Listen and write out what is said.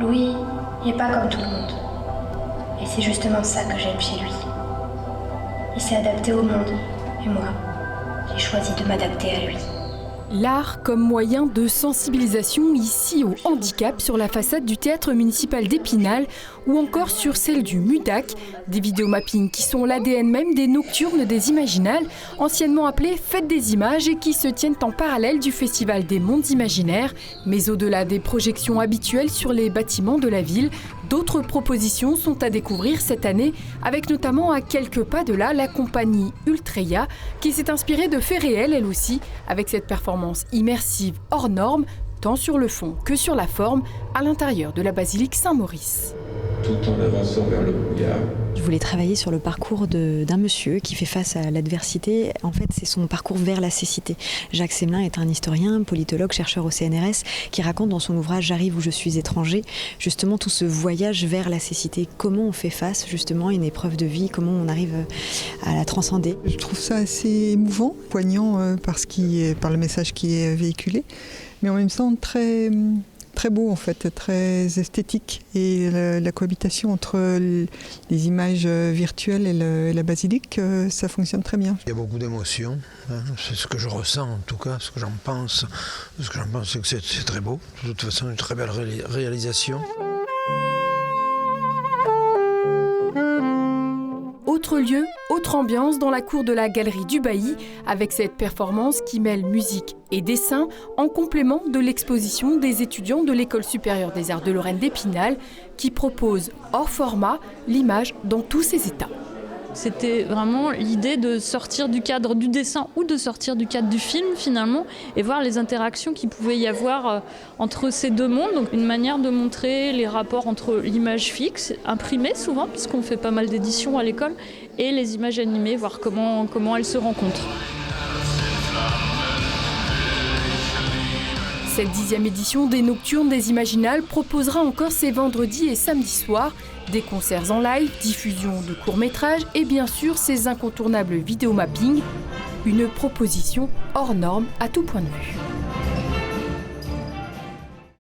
Louis n'est pas comme tout le monde. Et c'est justement ça que j'aime chez lui. Il s'est adapté au monde. Et moi, j'ai choisi de m'adapter à lui. L'art comme moyen de sensibilisation ici au handicap sur la façade du théâtre municipal d'Épinal ou encore sur celle du MUDAC, des vidéomappings qui sont l'ADN même des Nocturnes des Imaginales, anciennement appelées Fêtes des Images et qui se tiennent en parallèle du Festival des Mondes Imaginaires. Mais au-delà des projections habituelles sur les bâtiments de la ville, d'autres propositions sont à découvrir cette année, avec notamment à quelques pas de là la compagnie Ultreya, qui s'est inspirée de faits réels elle aussi, avec cette performance immersive hors norme, tant sur le fond que sur la forme, à l'intérieur de la basilique Saint-Maurice. Tout en avançant vers le brouillard. Je voulais travailler sur le parcours d'un monsieur qui fait face à l'adversité. En fait, c'est son parcours vers la cécité. Jacques Semelin est un historien, politologue, chercheur au CNRS, qui raconte dans son ouvrage « J'arrive où je suis étranger » justement tout ce voyage vers la cécité. Comment on fait face justement à une épreuve de vie, comment on arrive à la transcender. Je trouve ça assez émouvant, poignant par le message qui est véhiculé, mais en même temps très beau en fait, très esthétique. Et la cohabitation entre les images virtuelles et la basilique, ça fonctionne très bien. Il y a beaucoup d'émotions, hein. C'est ce que je ressens en tout cas, ce que j'en pense. Ce que j'en pense, c'est que c'est très beau. De toute façon, une très belle réalisation. Autre lieu, autre ambiance dans la cour de la Galerie du Bailly, avec cette performance qui mêle musique et dessin en complément de l'exposition des étudiants de l'École supérieure des arts de Lorraine d'Épinal, qui propose hors format l'image dans tous ses états. C'était vraiment l'idée de sortir du cadre du dessin ou de sortir du cadre du film finalement et voir les interactions qu'il pouvait y avoir entre ces deux mondes. Donc une manière de montrer les rapports entre l'image fixe, imprimée souvent, puisqu'on fait pas mal d'éditions à l'école, et les images animées, voir comment elles se rencontrent. Cette 10e édition des Nocturnes des Imaginales proposera encore ces vendredis et samedis soirs des concerts en live, diffusion de courts-métrages et bien sûr ces incontournables vidéomappings. Une proposition hors norme à tout point de vue.